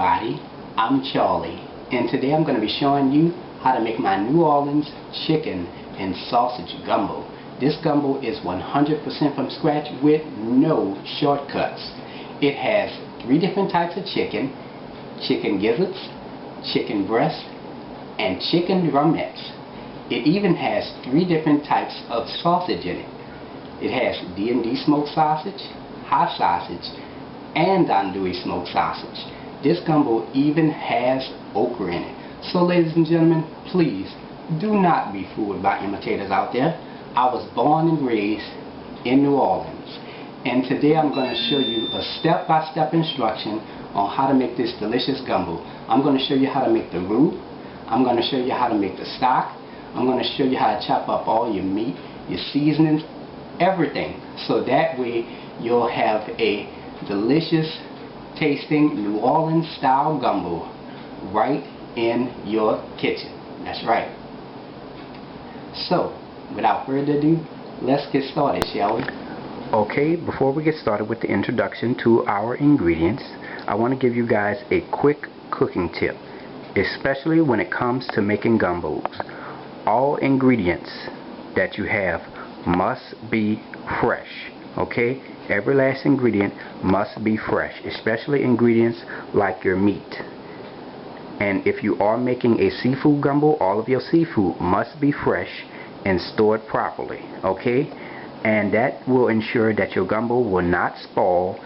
everybody, I'm Charlie, and today I'm going to be showing you how to make my New Orleans chicken and sausage gumbo. This gumbo is 100% from scratch with no shortcuts. It has 3 different types of chicken: chicken gizzards, chicken breasts, and chicken drumettes. It even has 3 different types of sausage in it. It has D&D Smoked Sausage, hot sausage, and Andouille Smoked Sausage. This gumbo even has okra in it. So ladies and gentlemen, please do not be fooled by imitators out there. I was born and raised in New Orleans, and today I'm going to show you a step-by-step instruction on how to make this delicious gumbo. I'm going to show you how to make the roux. I'm going to show you how to make the stock. I'm going to show you how to chop up all your meat, your seasonings, everything, so that way you'll have a delicious tasting New Orleans style gumbo right in your kitchen. That's right. So without further ado, let's get started, shall we? Okay, before we get started with the introduction to our ingredients, I want to give you guys a quick cooking tip, especially when it comes to making gumbos. All ingredients that you have must be fresh. Okay, every last ingredient must be fresh, especially ingredients like your meat. And if you are making a seafood gumbo, all of your seafood must be fresh and stored properly. Okay, and that will ensure that your gumbo will not spoil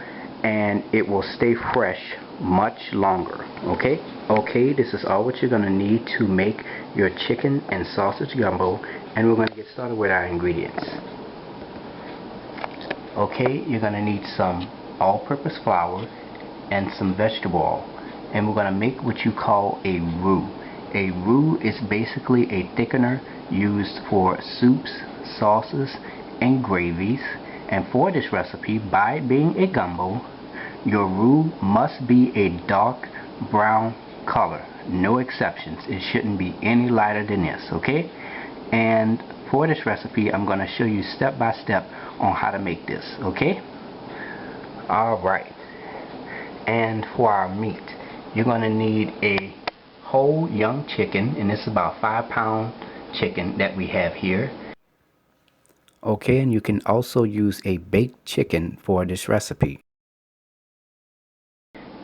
and it will stay fresh much longer. Okay, this is all what you're going to need to make your chicken and sausage gumbo, and we're going to get started with our ingredients. Okay, you're going to need some all-purpose flour and some vegetable oil, and we're going to make what you call a roux. A roux is basically a thickener used for soups, sauces, and gravies. And for this recipe, by being a gumbo, your roux must be a dark brown color. No exceptions. It shouldn't be any lighter than this, okay? And for this recipe, I'm going to show you step by step on how to make this, okay? Alright. And for our meat, you're going to need a whole young chicken, and it's about 5-pound chicken that we have here. Okay, and you can also use a baked chicken for this recipe.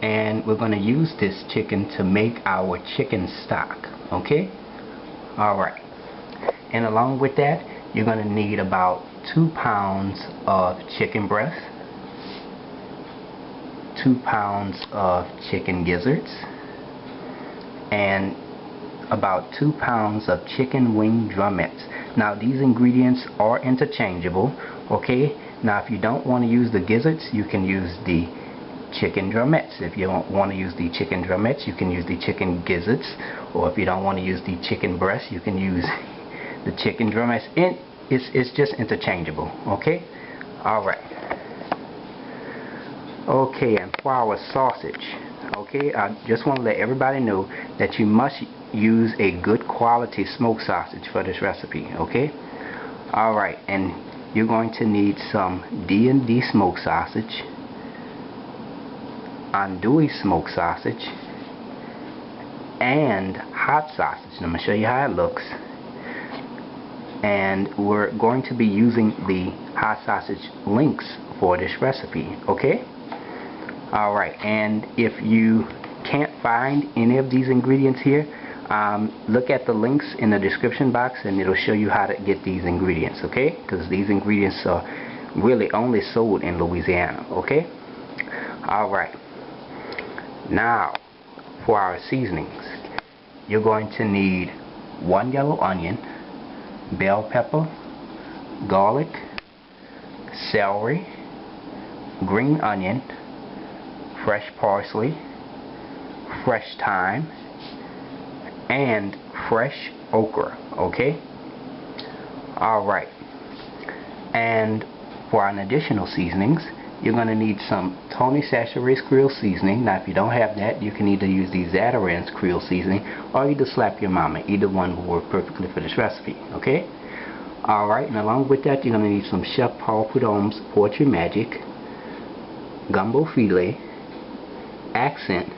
And we're going to use this chicken to make our chicken stock, okay? Alright. And along with that, you're going to need about 2 pounds of chicken breast, 2 pounds of chicken gizzards, and about 2 pounds of chicken wing drumettes. Now these ingredients are interchangeable, okay? Now if you don't want to use the gizzards, you can use the chicken drumettes. If you don't want to use the chicken drumettes, you can use the chicken gizzards. Or if you don't want to use the chicken breast, you can use the chicken drumettes. And it's just interchangeable, okay? Alright. Okay, and for our sausage, okay, I just want to let everybody know that you must use a good quality smoked sausage for this recipe, okay? Alright, and you're going to need some D&D Smoked Sausage, Andouille Smoked Sausage, and hot sausage. I'm going to show you how it looks. And we're going to be using the hot sausage links for this recipe, okay? Alright, and if you can't find any of these ingredients here, look at the links in the description box and it'll show you how to get these ingredients, okay? Because these ingredients are really only sold in Louisiana, okay? Alright, now for our seasonings, you're going to need 1 yellow onion, bell pepper, garlic, celery, green onion, fresh parsley, fresh thyme, and fresh okra, okay? Alright, and for our additional seasonings, you're going to need some Tony Chachere's Creole seasoning. Now if you don't have that, you can either use the Gizzards Creole seasoning or either slap your mama. Either one will work perfectly for this recipe, okay? Alright, and along with that, you're going to need some Chef Paul Prudhomme's Poetry Magic, gumbo filet, accent,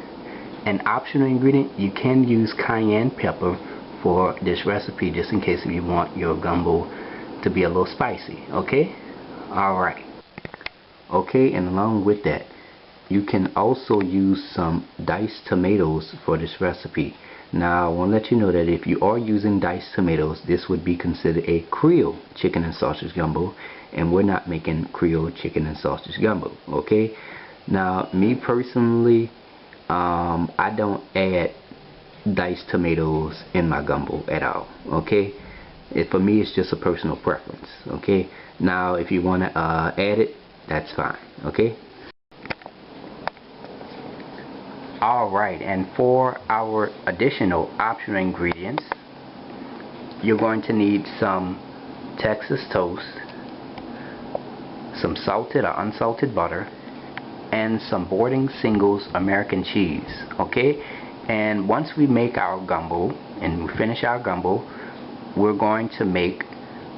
an optional ingredient, you can use cayenne pepper for this recipe, just in case if you want your gumbo to be a little spicy. Okay? Alright. Okay, and along with that, you can also use some diced tomatoes for this recipe. Now, I want to let you know that if you are using diced tomatoes, this would be considered a Creole chicken and sausage gumbo, and we're not making Creole chicken and sausage gumbo. Okay? Now, me personally, I don't add diced tomatoes in my gumbo at all. Okay? For me, it's just a personal preference. Okay? Now, if you want to add it, that's fine. Okay? Alright, and for our additional optional ingredients, you're going to need some Texas toast, some salted or unsalted butter, and some boarding singles American cheese. Okay? And once we make our gumbo and we finish our gumbo, we're going to make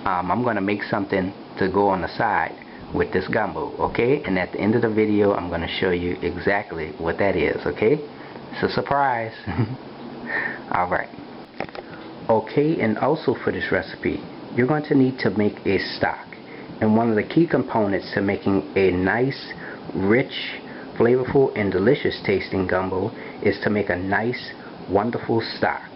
I'm going to make something to go on the side with this gumbo. Okay? And at the end of the video, I'm going to show you exactly what that is. Okay? It's a surprise. Alright. Okay, and also for this recipe, you're going to need to make a stock. And one of the key components to making a nice, rich, flavorful, and delicious tasting gumbo is to make a nice, wonderful stock.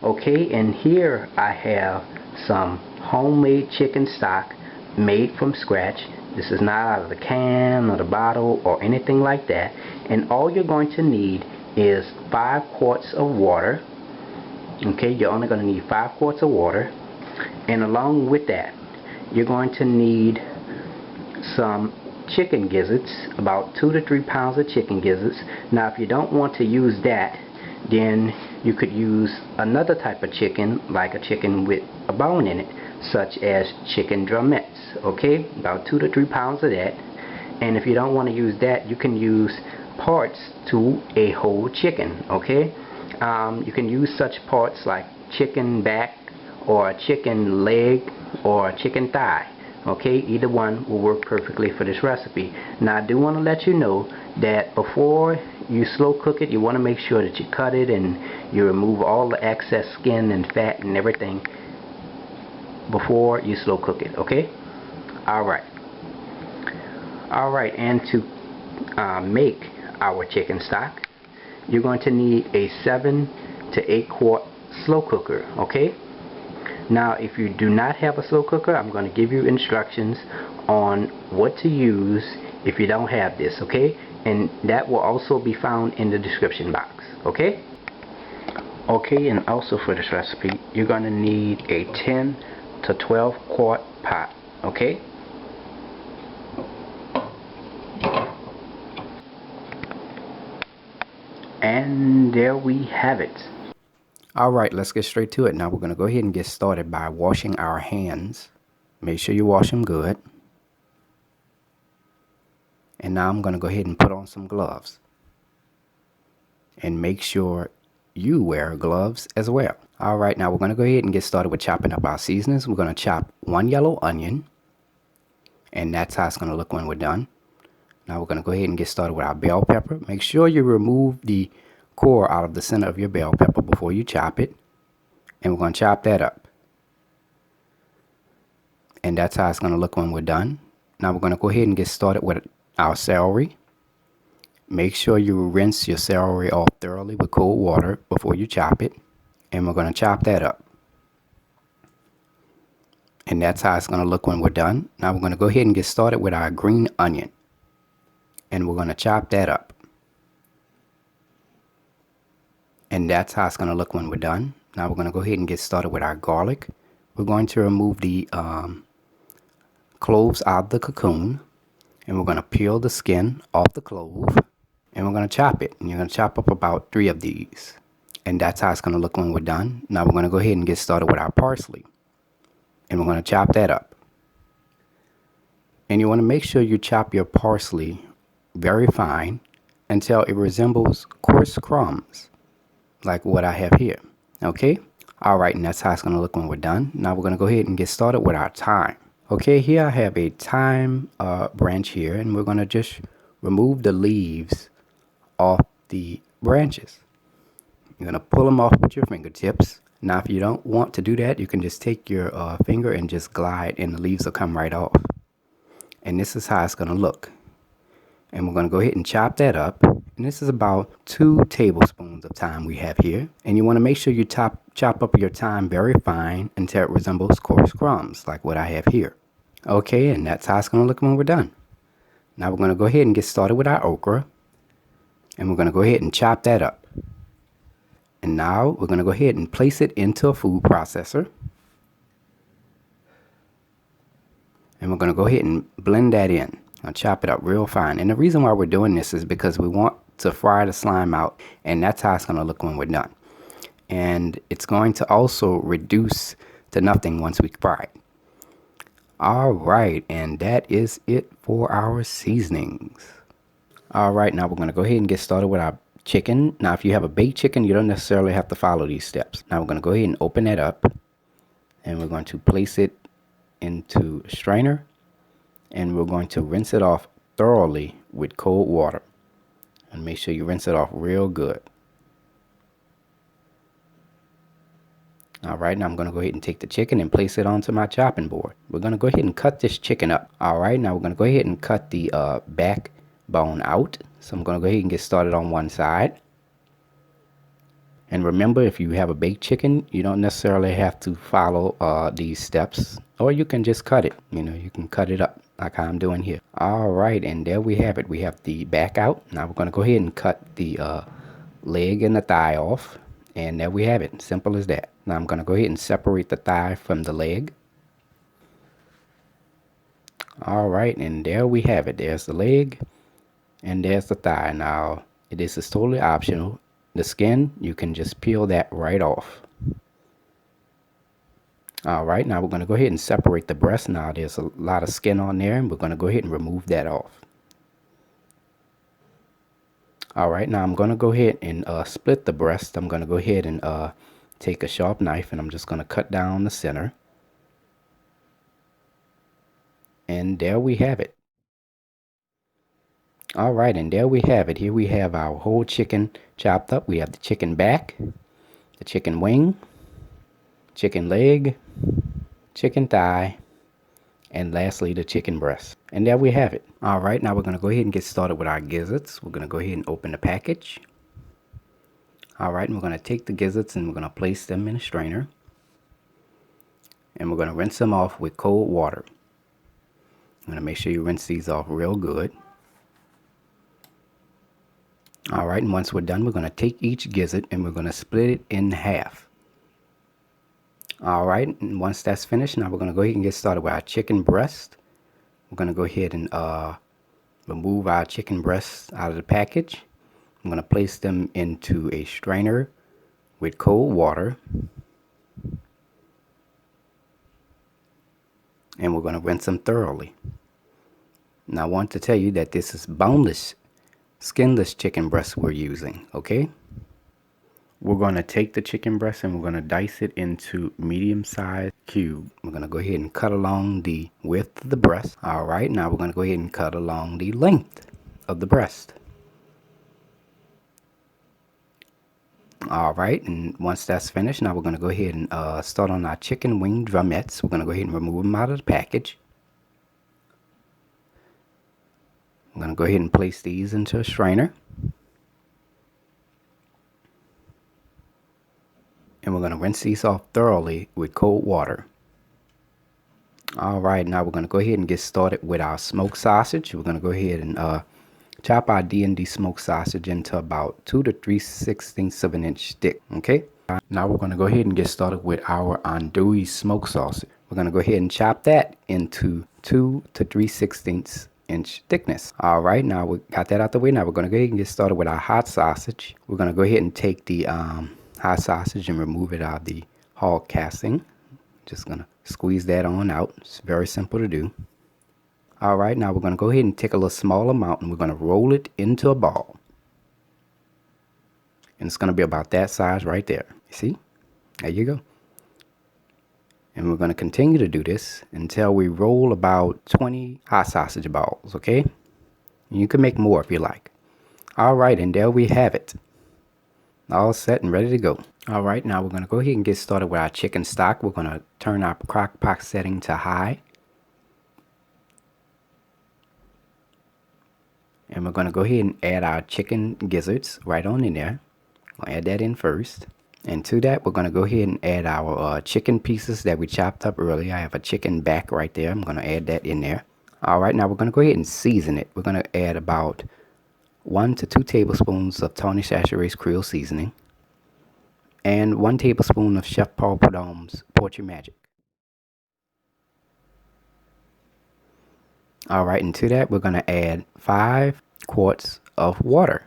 Okay, and here I have some homemade chicken stock made from scratch. This is not out of the can or the bottle or anything like that. And all you're going to need is 5 quarts of water. Okay, you're only going to need 5 quarts of water. And along with that, you're going to need some chicken gizzards, about 2 to 3 pounds of chicken gizzards. Now, if you don't want to use that, then you could use another type of chicken, like a chicken with a bone in it, such as chicken drumettes. Okay, about 2 to 3 pounds of that. And if you don't want to use that, you can use parts to a whole chicken. Okay, you can use such parts like chicken back or a chicken leg or a chicken thigh. Okay, either one will work perfectly for this recipe. Now, I do want to let you know that before you slow cook it, you want to make sure that you cut it and you remove all the excess skin and fat and everything before you slow cook it. Okay? Alright. Alright, and to make our chicken stock, you're going to need a 7 to 8 quart slow cooker. Okay? Now, if you do not have a slow cooker, I'm going to give you instructions on what to use if you don't have this. Okay? And that will also be found in the description box. Okay? Okay, and also for this recipe, you're going to need a 10 to 12 quart pot. Okay? And there we have it. Alright, let's get straight to it. Now we're going to go ahead and get started by washing our hands. Make sure you wash them good. And now I'm going to go ahead and put on some gloves. And make sure you wear gloves as well. Alright, now we're going to go ahead and get started with chopping up our seasonings. We're going to chop 1 yellow onion. And that's how it's going to look when we're done. Now we're going to go ahead and get started with our bell pepper. Make sure you remove the core out of the center of your bell pepper before you chop it. And we're going to chop that up. And that's how it's going to look when we're done. Now we're going to go ahead and get started with our celery. Make sure you rinse your celery off thoroughly with cold water before you chop it. And we're going to chop that up. And that's how it's going to look when we're done. Now we're going to go ahead and get started with our green onion. And we're going to chop that up. And that's how it's going to look when we're done. Now we're going to go ahead and get started with our garlic. We're going to remove the cloves out of the cocoon. And we're going to peel the skin off the clove. And we're going to chop it. And you're going to chop up about 3 of these. And that's how it's going to look when we're done. Now we're going to go ahead and get started with our parsley. And we're going to chop that up. And you want to make sure you chop your parsley very fine until it resembles coarse crumbs, like what I have here. Okay? Alright, and that's how it's going to look when we're done. Now we're going to go ahead and get started with our thyme. Okay, here I have a thyme branch here, and we're going to just remove the leaves off the branches. You're going to pull them off with your fingertips. Now if you don't want to do that, you can just take your finger and just glide and the leaves will come right off. And this is how it's going to look. And we're going to go ahead and chop that up. And this is about 2 tablespoons of thyme we have here. And you want to make sure you chop up your thyme very fine until it resembles coarse crumbs like what I have here. Okay, and that's how it's going to look when we're done. Now we're going to go ahead and get started with our okra. And we're going to go ahead and chop that up. And now we're going to go ahead and place it into a food processor. And we're going to go ahead and blend that in. I'll chop it up real fine. And the reason why we're doing this is because we want to fry the slime out. And that's how it's going to look when we're done. And it's going to also reduce to nothing once we fry it. Alright, and that is it for our seasonings. Alright, now we're going to go ahead and get started with our chicken. Now if you have a baked chicken, you don't necessarily have to follow these steps. Now we're going to go ahead and open that up, and we're going to place it into a strainer, and we're going to rinse it off thoroughly with cold water, and make sure you rinse it off real good. Alright, now I'm going to go ahead and take the chicken and place it onto my chopping board. We're going to go ahead and cut this chicken up. Alright, now we're going to go ahead and cut the backbone out. So I'm going to go ahead and get started on one side. And remember, if you have a baked chicken, you don't necessarily have to follow these steps. Or you can just cut it. You know, you can cut it up like how I'm doing here. Alright, and there we have it. We have the back out. Now we're going to go ahead and cut the leg and the thigh off. And there we have it. Simple as that. Now I'm going to go ahead and separate the thigh from the leg. Alright, and there we have it. There's the leg. And there's the thigh. Now, this is totally optional. The skin, you can just peel that right off. Alright, now we're going to go ahead and separate the breast. Now, there's a lot of skin on there, and we're going to go ahead and remove that off. Alright, now I'm going to go ahead and split the breast. I'm going to go ahead and take a sharp knife, and I'm just going to cut down the center. And there we have it. Alright, and there we have it. Here we have our whole chicken chopped up. We have the chicken back, the chicken wing, chicken leg, chicken thigh, and lastly the chicken breast. And there we have it. Alright, now we're going to go ahead and get started with our gizzards. We're going to go ahead and open the package. Alright, and we're going to take the gizzards and we're going to place them in a strainer. And we're going to rinse them off with cold water. I'm going to make sure you rinse these off real good. Alright, and once we're done, we're going to take each gizzard and we're going to split it in half. Alright, and once that's finished, now we're going to go ahead and get started with our chicken breast. We're going to go ahead and remove our chicken breasts out of the package. I'm going to place them into a strainer with cold water. And we're going to rinse them thoroughly. Now I want to tell you that this is boneless, skinless chicken breast we're using, okay? We're going to take the chicken breast and we're going to dice it into medium-sized cubes. We're going to go ahead and cut along the width of the breast. Alright, now we're going to go ahead and cut along the length of the breast. Alright, and once that's finished, now we're going to go ahead and start on our chicken wing drumettes. We're going to go ahead and remove them out of the package. I'm going to go ahead and place these into a strainer. And we're going to rinse these off thoroughly with cold water. Alright, now we're going to go ahead and get started with our smoked sausage. We're going to go ahead and chop our D&D Smoked Sausage into about 2 to 3/16 of an inch thick, okay? Now we're going to go ahead and get started with our Andouille smoked sausage. We're going to go ahead and chop that into 2 to 3/16 inch thickness. Alright, now we got that out the way. Now we're going to go ahead and get started with our hot sausage. We're going to go ahead and take the hot sausage and remove it out of the hog casing. Just going to squeeze that on out. It's very simple to do. Alright, now we're going to go ahead and take a little small amount and we're going to roll it into a ball. And it's going to be about that size right there. You see? There you go. And we're going to continue to do this until we roll about 20 hot sausage balls, okay? You can make more if you like. Alright, and there we have it. All set and ready to go. Alright, now we're going to go ahead and get started with our chicken stock. We're going to turn our crock pot setting to high. And we're going to go ahead and add our chicken gizzards right on in there. We'll add that in first. And to that, we're going to go ahead and add our chicken pieces that we chopped up earlier. I have a chicken back right there. I'm going to add that in there. Alright, now we're going to go ahead and season it. We're going to add about 1 to 2 tablespoons of Tony Chachere's Creole seasoning. And 1 tablespoon of Chef Paul Prud'homme's Poetry Magic. Alright, and to that, we're going to add 5 quarts of water.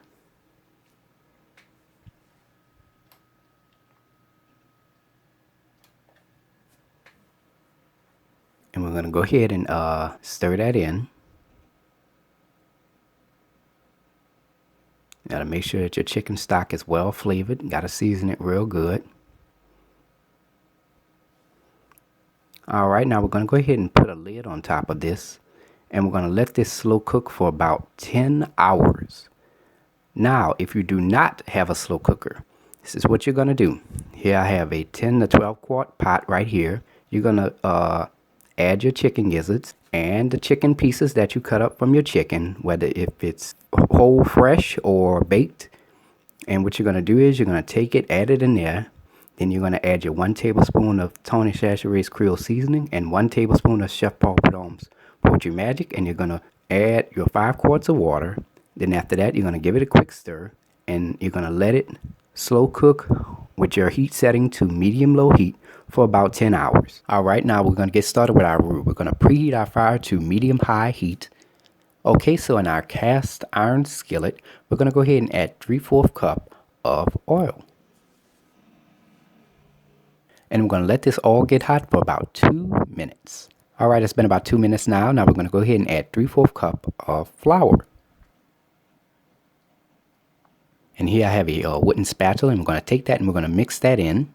And we're going to go ahead and stir that in. You gotta make sure that your chicken stock is well flavored. You gotta season it real good. Alright, now we're gonna go ahead and put a lid on top of this. And we're gonna let this slow cook for about 10 hours. Now, if you do not have a slow cooker, this is what you're gonna do. Here I have a 10 to 12 quart pot right here. You're gonna add your chicken gizzards and the chicken pieces that you cut up from your chicken, whether if it's whole fresh or baked. And what you're going to do is you're going to take it, add it in there. Then you're going to add your 1 tablespoon of Tony Chachere's Creole seasoning and 1 tablespoon of Chef Paul Prud'homme's Poetry Magic. And you're going to add your 5 quarts of water. Then after that, you're going to give it a quick stir. And you're going to let it slow cook with your heat setting to medium-low heat for about 10 hours. Alright, now we're going to get started with our roux. We're going to preheat our fire to medium-high heat. Okay, so in our cast iron skillet, we're going to go ahead and add 3/4 cup of oil. And we're going to let this all get hot for about 2 minutes. Alright, it's been about 2 minutes now. Now we're going to go ahead and add 3/4 cup of flour. And here I have a wooden spatula, and we're going to take that and we're going to mix that in.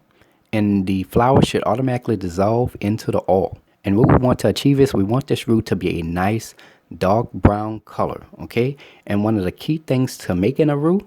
And the flour should automatically dissolve into the oil. And what we want to achieve is we want this roux to be a nice dark brown color, okay? And one of the key things to making a roux,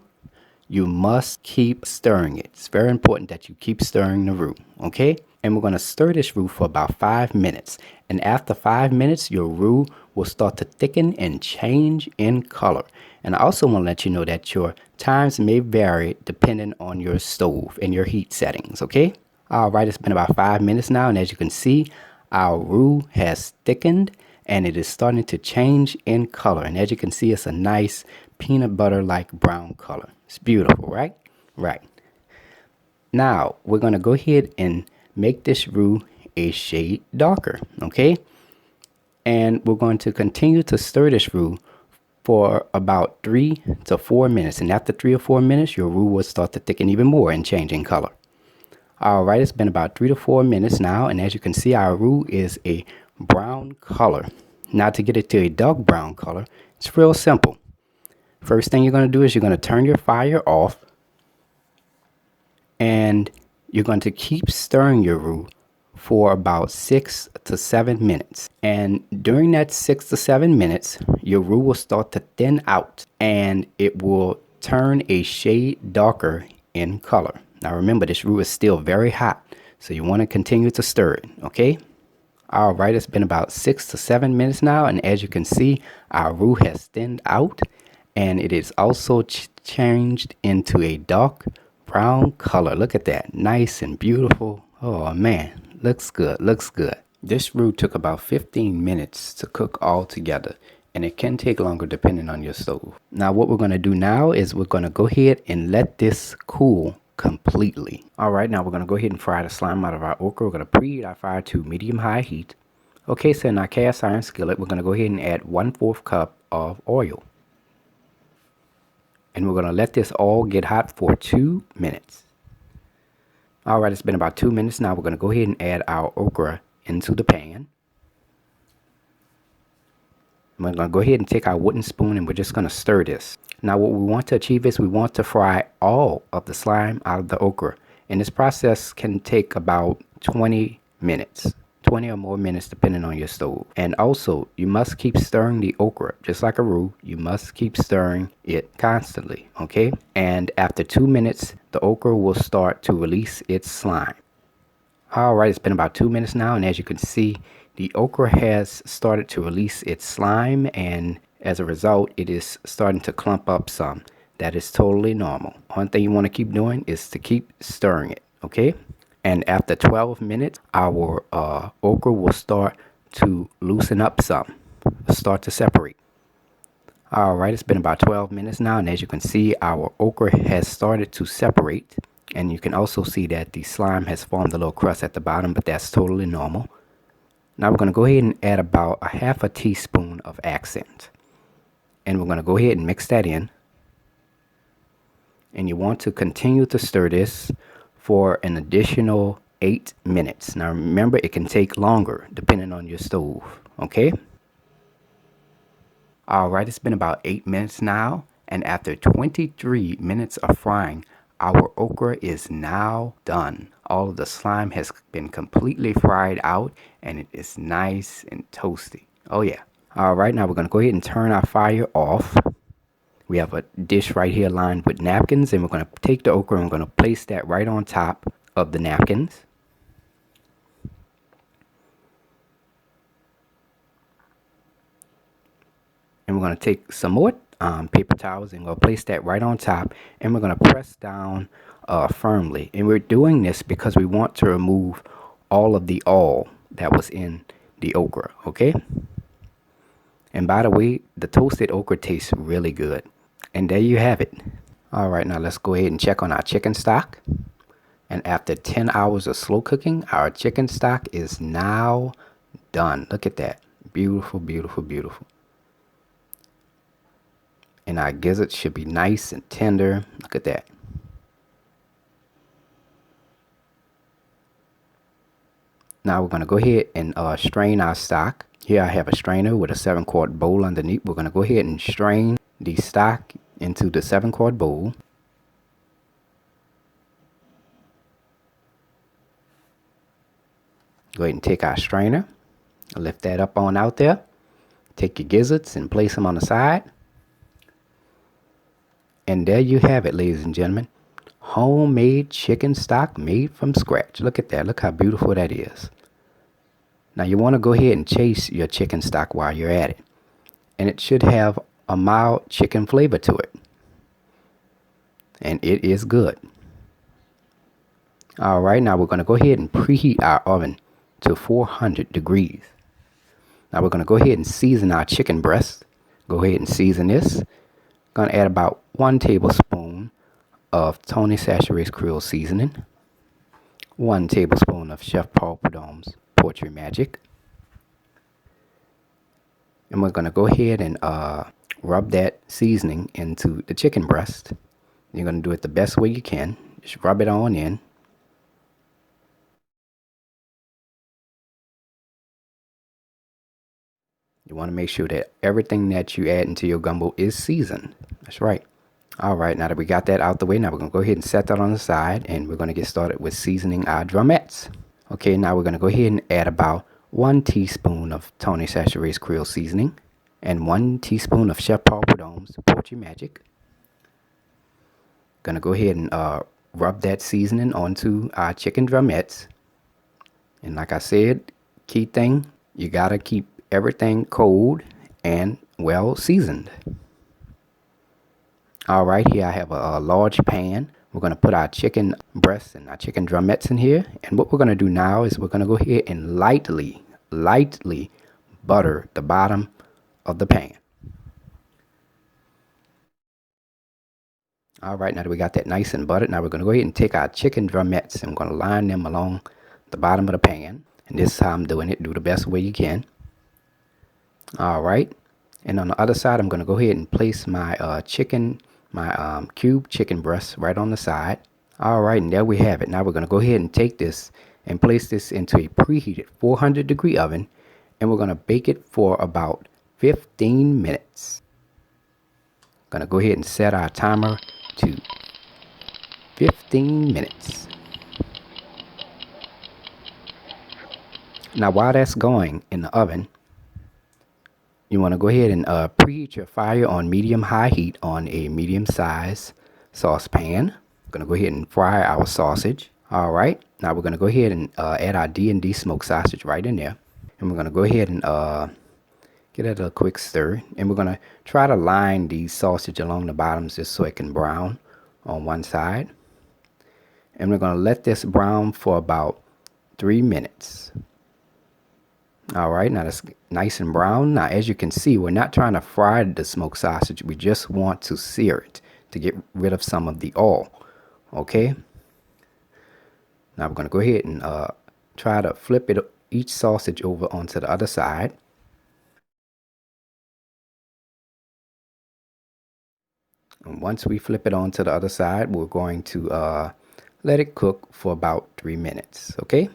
you must keep stirring it. It's very important that you keep stirring the roux, okay? And we're going to stir this roux for about 5 minutes. And after 5 minutes, your roux will start to thicken and change in color. And I also want to let you know that your times may vary depending on your stove and your heat settings, okay? Alright, it's been about 5 minutes now, and as you can see, our roux has thickened and it is starting to change in color. And as you can see, it's a nice peanut butter like brown color. It's beautiful, right? Right. Now, we're going to go ahead and make this roux a shade darker, okay? And we're going to continue to stir this roux for about 3 to 4 minutes. And after 3 or 4 minutes, your roux will start to thicken even more and change in color. Alright, it's been about 3 to 4 minutes now, and as you can see, our roux is a brown color. Now to get it to a dark brown color, it's real simple. First thing you're going to do is you're going to turn your fire off, and you're going to keep stirring your roux for about 6 to 7 minutes. And during that 6 to 7 minutes, your roux will start to thin out, and it will turn a shade darker in color. Now remember, this roux is still very hot, so you want to continue to stir it, okay? Alright, it's been about 6 to 7 minutes now, and as you can see, our roux has thinned out, and it is also changed into a dark brown color. Look at that, nice and beautiful. Oh man, looks good, looks good. This roux took about 15 minutes to cook all together, and it can take longer depending on your stove. Now what we're going to do now is we're going to go ahead and let this cool completely. Alright, now we're going to go ahead and fry the slime out of our okra. We're going to preheat our fire to medium-high heat. Okay, so in our cast iron skillet, we're going to go ahead and add 1/4 cup of oil. And we're going to let this all get hot for 2 minutes. Alright, it's been about 2 minutes now. We're going to go ahead and add our okra into the pan. We're going to go ahead and take our wooden spoon, and we're just going to stir this. Now what we want to achieve is we want to fry all of the slime out of the okra. And this process can take about 20 minutes. 20 or more minutes depending on your stove. And also, you must keep stirring the okra. Just like a roux, you must keep stirring it constantly, okay? And after 2 minutes, the okra will start to release its slime. Alright, it's been about 2 minutes now, and as you can see, the okra has started to release its slime, and as a result, it is starting to clump up some. That is totally normal. One thing you want to keep doing is to keep stirring it, okay? And after 12 minutes, our okra will start to loosen up some, start to separate. Alright, it's been about 12 minutes now, and as you can see, our okra has started to separate. And you can also see that the slime has formed a little crust at the bottom, but that's totally normal. Now we're going to go ahead and add about a half a teaspoon of accent. And we're going to go ahead and mix that in. And you want to continue to stir this for an additional 8 minutes. Now remember, it can take longer depending on your stove, okay? Alright, it's been about 8 minutes now, and after 23 minutes of frying, our okra is now done. All of the slime has been completely fried out, and it is nice and toasty. Oh yeah. Alright, now we're going to go ahead and turn our fire off. We have a dish right here lined with napkins, and we're going to take the okra and we're going to place that right on top of the napkins. And we're going to take some more paper towels and we'll place that right on top, and we're going to press down firmly. And we're doing this because we want to remove all of the oil that was in the okra, okay? And by the way, the toasted okra tastes really good. And there you have it. Alright, now let's go ahead and check on our chicken stock. And after 10 hours of slow cooking, our chicken stock is now done. Look at that. Beautiful, beautiful, beautiful. And our gizzards should be nice and tender. Look at that. Now we're going to go ahead and strain our stock. Here I have a strainer with a 7-quart bowl underneath. We're going to go ahead and strain the stock into the 7-quart bowl. Go ahead and take our strainer, lift that up on out there. Take your gizzards and place them on the side. And there you have it, ladies and gentlemen. Homemade chicken stock made from scratch. Look at that. Look how beautiful that is. Now you want to go ahead and chase your chicken stock while you're at it. And it should have a mild chicken flavor to it. And it is good. Alright, now we're going to go ahead and preheat our oven to 400 degrees. Now we're going to go ahead and season our chicken breast. Go ahead and season this. Going to add about 1 tablespoon of Tony Chachere's Creole seasoning. 1 tablespoon of Chef Paul Prudhomme's Poetry Magic. And we're going to go ahead and rub that seasoning into the chicken breast. You're going to do it the best way you can. Just rub it on in. You want to make sure that everything that you add into your gumbo is seasoned. That's right. Alright, now that we got that out the way, now we're going to go ahead and set that on the side, and we're going to get started with seasoning our drumettes. Okay, now we're going to go ahead and add about 1 teaspoon of Tony Chachere's Creole seasoning and 1 teaspoon of Chef Paul Prudhomme's Poetry Magic. Going to go ahead and rub that seasoning onto our chicken drumettes. And like I said, key thing, you got to keep everything cold and well seasoned. Alright, here I have a large pan. We're going to put our chicken breasts and our chicken drumettes in here. And what we're going to do now is we're going to go ahead and lightly butter the bottom of the pan. Alright, now that we got that nice and buttered, now we're going to go ahead and take our chicken drumettes and we're going to line them along the bottom of the pan. And this is how I'm doing it. Do the best way you can. Alright, and on the other side, I'm going to go ahead and place my cube chicken breast right on the side. Alright, and there we have it. Now we're going to go ahead and take this and place this into a preheated 400 degree oven, and we're going to bake it for about 15 minutes. Going to go ahead and set our timer to 15 minutes. Now while that's going in the oven, you want to go ahead and preheat your fire on medium-high heat on a medium-sized saucepan. We're going to go ahead and fry our sausage. All right, now we're going to go ahead and add our D&D Smoked Sausage right in there. And we're going to go ahead and give it a quick stir. And we're going to try to line the sausage along the bottoms just so it can brown on one side. And we're going to let this brown for about 3 minutes. All right, now that's nice and brown. Now, as you can see, we're not trying to fry the smoked sausage. We just want to sear it to get rid of some of the oil. Okay. Now we're going to go ahead and try to flip each sausage over onto the other side. And once we flip it onto the other side, we're going to let it cook for about 3 minutes. Okay.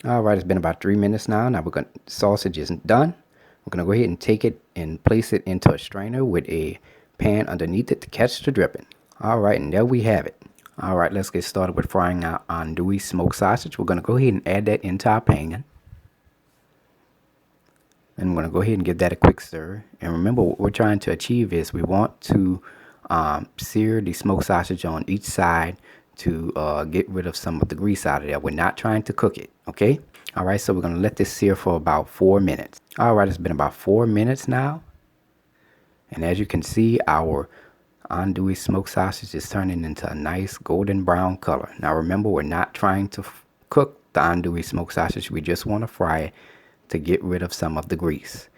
All right, it's been about 3 minutes now. Now sausage isn't done. We're going to go ahead and take it and place it into a strainer with a pan underneath it to catch the dripping. All right, and there we have it. All right, let's get started with frying our andouille smoked sausage. We're going to go ahead and add that into our pan. And I'm going to go ahead and give that a quick stir. And remember, what we're trying to achieve is we want to sear the smoked sausage on each side to get rid of some of the grease out of there. We're not trying to cook it. Okay. All right. So we're going to let this sear for about 4 minutes. All right. It's been about 4 minutes now. And as you can see, our andouille smoked sausage is turning into a nice golden brown color. Now, remember, we're not trying to cook the andouille smoked sausage. We just want to fry it to get rid of some of the grease.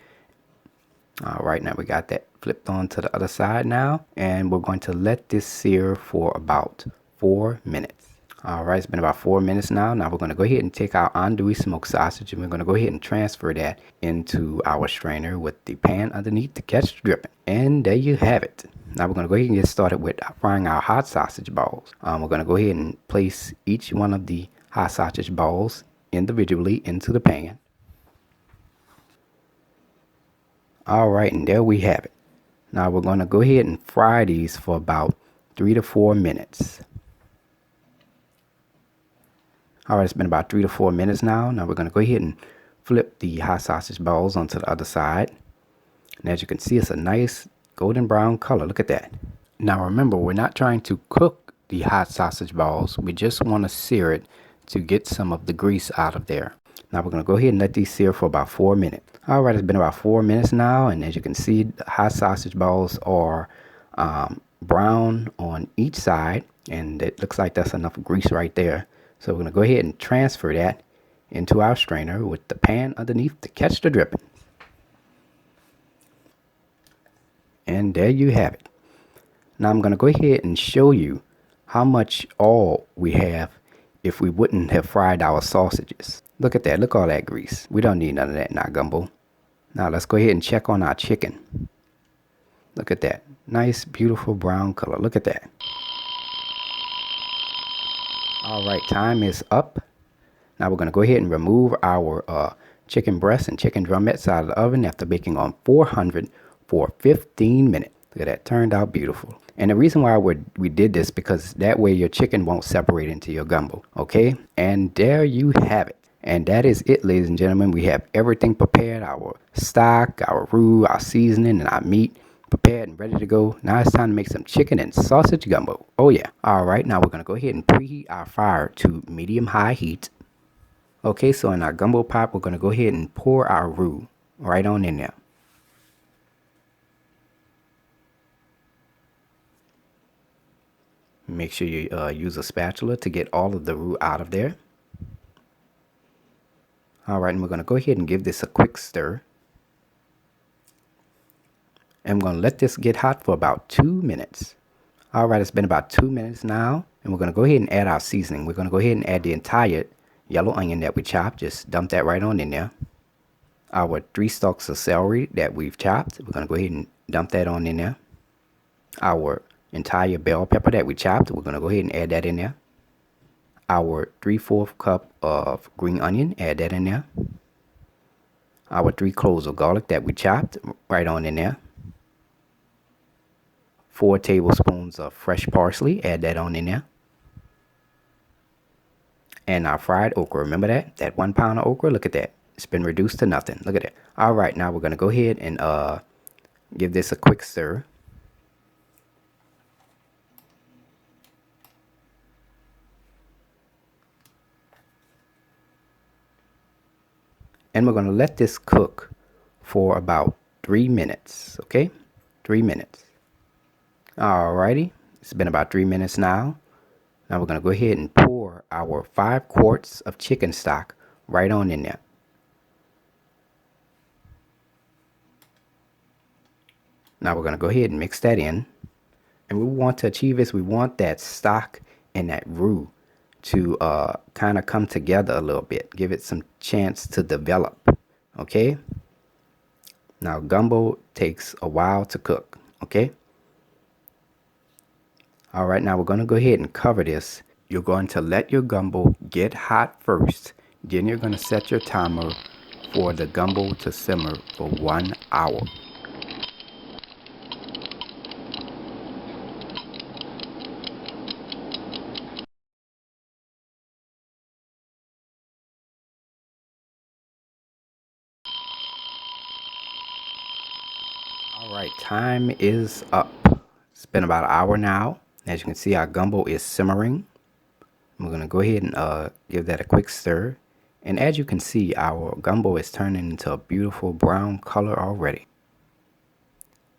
All right. Now we got that flipped on to the other side now. And we're going to let this sear for about 4 minutes. All right, it's been about 4 minutes now. Now we're going to go ahead and take our andouille smoked sausage and we're going to go ahead and transfer that into our strainer with the pan underneath to catch the dripping. And there you have it. Now we're going to go ahead and get started with frying our hot sausage balls. We're going to go ahead and place each one of the hot sausage balls individually into the pan. All right, and there we have it. Now we're going to go ahead and fry these for about 3 to 4 minutes. All right, it's been about 3 to 4 minutes now. Now we're going to go ahead and flip the hot sausage balls onto the other side. And as you can see, it's a nice golden brown color. Look at that. Now remember, we're not trying to cook the hot sausage balls. We just want to sear it to get some of the grease out of there. Now we're going to go ahead and let these sear for about 4 minutes. All right, it's been about 4 minutes now. And as you can see, the hot sausage balls are brown on each side. And it looks like that's enough grease right there. So we're going to go ahead and transfer that into our strainer with the pan underneath to catch the dripping. And there you have it. Now I'm going to go ahead and show you how much oil we have if we wouldn't have fried our sausages. Look at that. Look at all that grease. We don't need none of that in our gumbo. Now let's go ahead and check on our chicken. Look at that. Nice, beautiful brown color. Look at that. All right, time is up. Now we're going to go ahead and remove our chicken breasts and chicken drumettes out of the oven after baking on 400 for 15 minutes. Look at that, turned out beautiful. And the reason why we did this because that way your chicken won't separate into your gumbo. Okay, and there you have it. And that is it, ladies and gentlemen. We have everything prepared: our stock, our roux, our seasoning, and our meat prepared and ready to go. Now it's time to make some chicken and sausage gumbo. Oh yeah. All right, now we're going to go ahead and preheat our fire to medium-high heat. Okay, so in our gumbo pot, we're going to go ahead and pour our roux right on in there. Make sure you use a spatula to get all of the roux out of there. All right, and we're going to go ahead and give this a quick stir. And we're going to let this get hot for about 2 minutes. All right, it's been about 2 minutes now. And we're going to go ahead and add our seasoning. We're going to go ahead and add the entire yellow onion that we chopped. Just dump that right on in there. Our 3 stalks of celery that we've chopped. We're going to go ahead and dump that on in there. Our entire bell pepper that we chopped. We're going to go ahead and add that in there. Our 3/4 cup of green onion. Add that in there. Our 3 cloves of garlic that we chopped right on in there. 4 tablespoons of fresh parsley, add that on in there. And our fried okra, remember that? That 1 pound of okra, look at that. It's been reduced to nothing. Look at that. All right, now we're going to go ahead and give this a quick stir. And we're going to let this cook for about 3 minutes, okay? 3 minutes. Alrighty, it's been about 3 minutes now. Now we're going to go ahead and pour our 5 quarts of chicken stock right on in there. Now we're going to go ahead and mix that in. And we want to achieve this. We want that stock and that roux to kind of come together a little bit. Give it some chance to develop. Okay? Now gumbo takes a while to cook. Okay? Alright, now we're going to go ahead and cover this. You're going to let your gumbo get hot first. Then you're going to set your timer for the gumbo to simmer for 1 hour. Alright, time is up. It's been about an hour now. As you can see, our gumbo is simmering. We're going to go ahead and give that a quick stir. And as you can see, our gumbo is turning into a beautiful brown color already.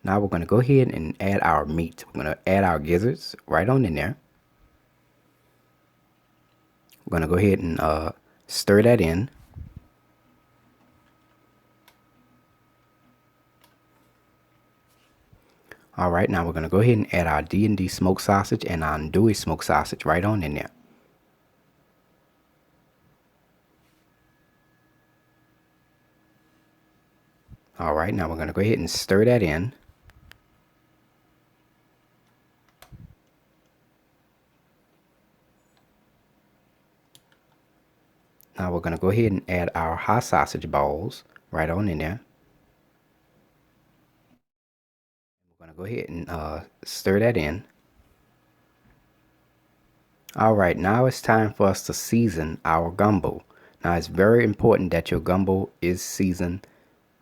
Now we're going to go ahead and add our meat. We're going to add our gizzards right on in there. We're going to go ahead and stir that in. Alright, now we're going to go ahead and add our D&D Smoked Sausage and our Andouille Smoked Sausage right on in there. Alright, now we're going to go ahead and stir that in. Now we're going to go ahead and add our hot sausage balls right on in there. We're going to go ahead and stir that in. Alright, now it's time for us to season our gumbo. Now it's very important that your gumbo is seasoned.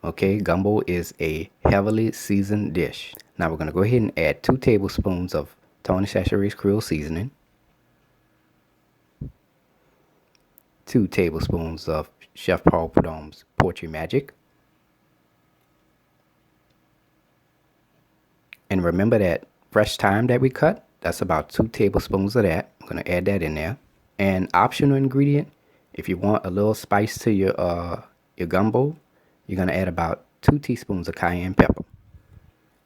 Okay, gumbo is a heavily seasoned dish. Now we're going to go ahead and add 2 tablespoons of Tony Chachere's Creole seasoning. 2 tablespoons of Chef Paul Prudhomme's Poetry Magic. And remember that fresh thyme that we cut? That's about 2 tablespoons of that. I'm going to add that in there. And optional ingredient, if you want a little spice to your gumbo, you're going to add about 2 teaspoons of cayenne pepper.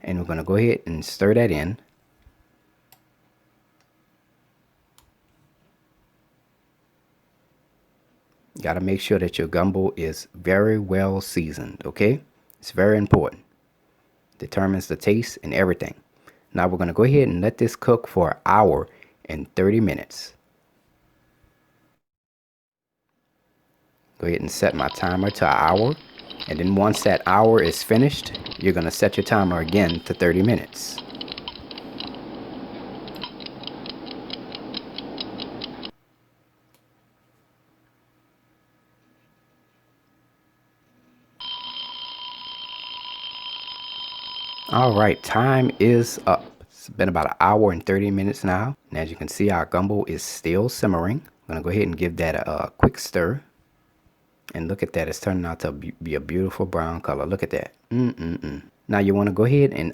And we're going to go ahead and stir that in. You got to make sure that your gumbo is very well seasoned, okay? It's very important. Determines the taste and everything. Now we're going to go ahead and let this cook for 1 hour and 30 minutes. Go ahead and set my timer to 1 hour. And then once that hour is finished, you're going to set your timer again to 30 minutes. Alright, time is up. It's been about 1 hour and 30 minutes now. And as you can see, our gumbo is still simmering. I'm going to go ahead and give that a quick stir. And look at that, it's turning out to be a beautiful brown color. Look at that. Now you want to go ahead and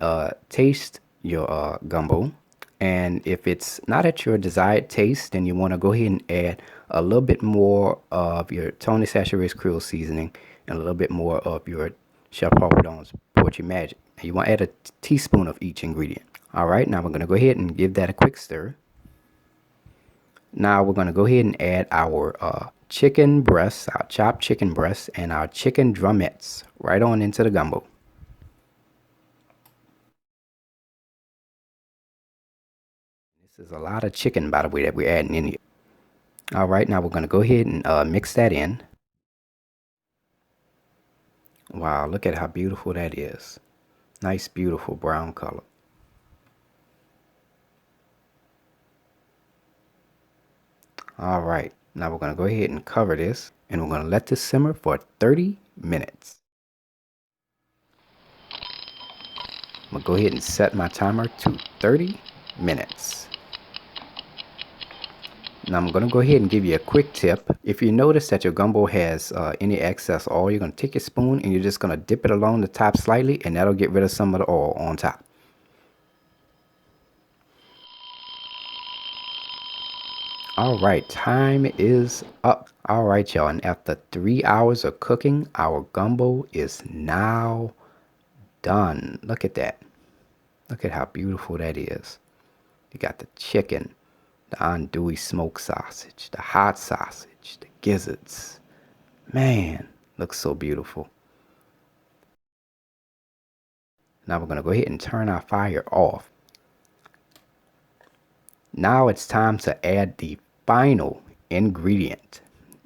taste your gumbo. And if it's not at your desired taste, then you want to go ahead and add a little bit more of your Tony Chachere's Creole seasoning and a little bit more of your Chef Paul Prudhomme's Poetry Magic. And you want to add a teaspoon of each ingredient. Alright, now we're going to go ahead and give that a quick stir. Now we're going to go ahead and add our chicken breasts, our chopped chicken breasts, and our chicken drumettes right on into the gumbo. This is a lot of chicken, by the way, that we're adding in here. Alright, now we're going to go ahead and mix that in. Wow, look at how beautiful that is. Nice, beautiful brown color. Alright, Now we're going to go ahead and cover this, and we're going to let this simmer for 30 minutes. I'm going to go ahead and set my timer to 30 minutes. Now I'm going to go ahead and give you a quick tip. If you notice that your gumbo has any excess oil, you're going to take your spoon and you're just going to dip it along the top slightly, and that'll get rid of some of the oil on top. Alright, time is up. Alright, y'all, and after 3 hours of cooking, our gumbo is now done. Look at that. Look at how beautiful that is. You got the chicken, the Andouille smoked sausage, the hot sausage, the gizzards. Man, looks so beautiful. Now we're going to go ahead and turn our fire off. Now it's time to add the final ingredient,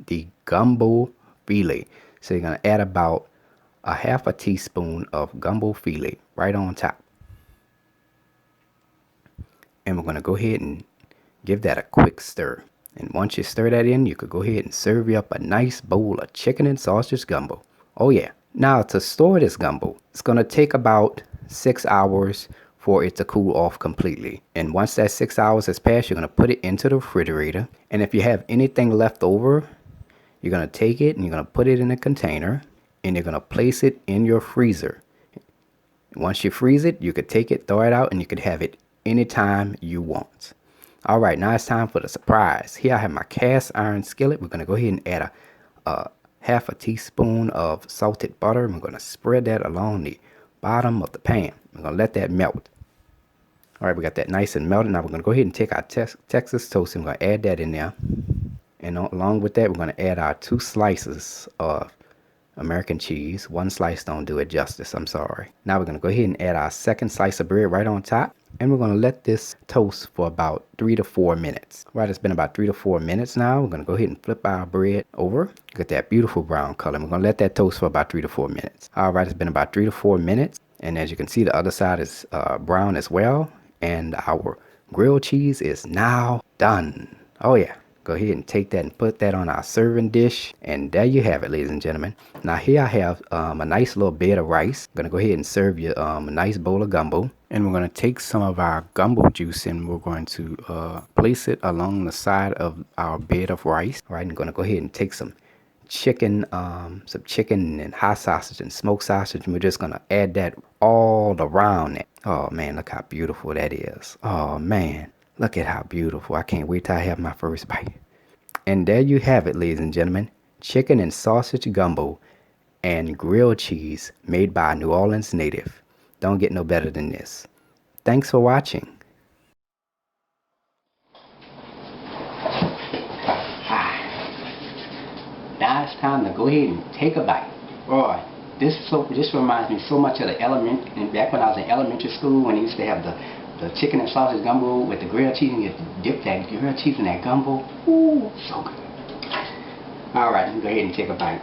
the gumbo filet. So you're going to add about a half a teaspoon of gumbo filet right on top. And we're going to go ahead and give that a quick stir. And once you stir that in, you could go ahead and serve you up a nice bowl of chicken and sausage gumbo. Oh yeah. Now to store this gumbo, it's going to take about 6 hours for it to cool off completely. And once that 6 hours has passed, you're going to put it into the refrigerator. And if you have anything left over, you're going to take it and you're going to put it in a container and you're going to place it in your freezer. Once you freeze it, you could take it, throw it out, and you could have it anytime you want. All right, now it's time for the surprise. Here I have my cast iron skillet. We're going to go ahead and add a half a teaspoon of salted butter. And we're going to spread that along the bottom of the pan. We're going to let that melt. All right, we got that nice and melted. Now we're going to go ahead and take our Texas toast and we're going to add that in there. And along with that, we're going to add our 2 slices of American cheese. 1 slice don't do it justice, I'm sorry. Now we're going to go ahead and add our 2nd slice of bread right on top. And we're going to let this toast for about 3 to 4 minutes. Right, it's been about 3 to 4 minutes now. We're going to go ahead and flip our bread over. Get that beautiful brown color. We're going to let that toast for about 3 to 4 minutes. All right, it's been about 3 to 4 minutes. And as you can see, the other side is brown as well. And our grilled cheese is now done. Oh yeah. Go ahead and take that and put that on our serving dish. And there you have it, ladies and gentlemen. Now here I have a nice little bed of rice. I'm going to go ahead and serve you a nice bowl of gumbo. And we're going to take some of our gumbo juice and we're going to place it along the side of our bed of rice. All right, I'm going to go ahead and take some chicken and hot sausage and smoked sausage. And we're just going to add that all around it. Oh man, look how beautiful that is. Oh man. Look at how beautiful. I can't wait till I have my first bite. And there you have it, ladies and gentlemen. Chicken and sausage gumbo and grilled cheese made by a New Orleans native. Don't get no better than this. Thanks for watching. Now it's time to go ahead and take a bite. Boy, this reminds me so much of back when I was in elementary school when they used to have the chicken and sausage gumbo with the grilled cheese, and you dip that grilled cheese in that gumbo. Ooh, so good. Alright, go ahead and take a bite.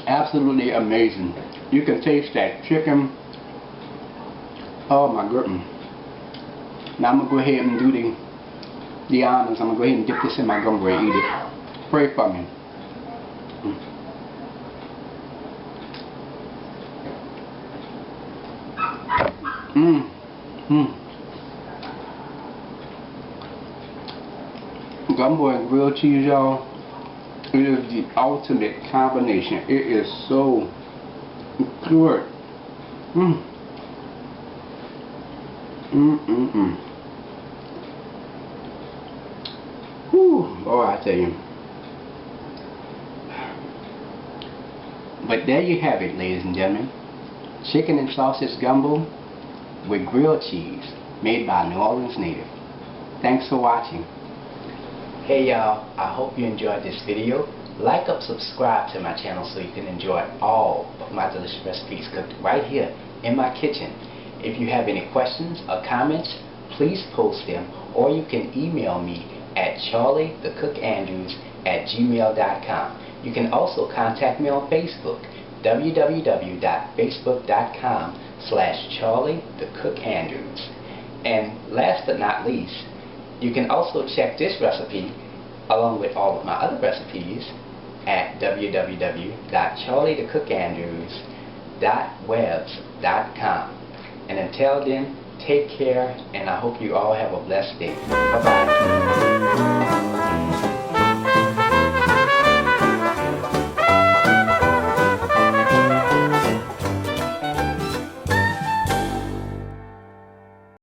Absolutely amazing. You can taste that chicken. Oh my goodness. Now I'm going to go ahead and do the honors. I'm going to go ahead and dip this in my gumbo and eat it. Pray for me. Gumbo and grilled cheese, y'all. It is the ultimate combination. It is so good. Whew, boy, I tell you. But there you have it, ladies and gentlemen. Chicken and sausage gumbo with grilled cheese made by a New Orleans native. Thanks for watching. Hey y'all, I hope you enjoyed this video. Like up, subscribe to my channel so you can enjoy all of my delicious recipes cooked right here in my kitchen. If you have any questions or comments, please post them, or you can email me at charliethecookandrews@gmail.com. You can also contact me on Facebook, www.facebook.com youtube.com/Charlie the Cook Andrews. And last but not least, you can also check this recipe along with all of my other recipes at www.charliethecookandrews.webs.com. And until then, take care, and I hope you all have a blessed day. Bye-bye.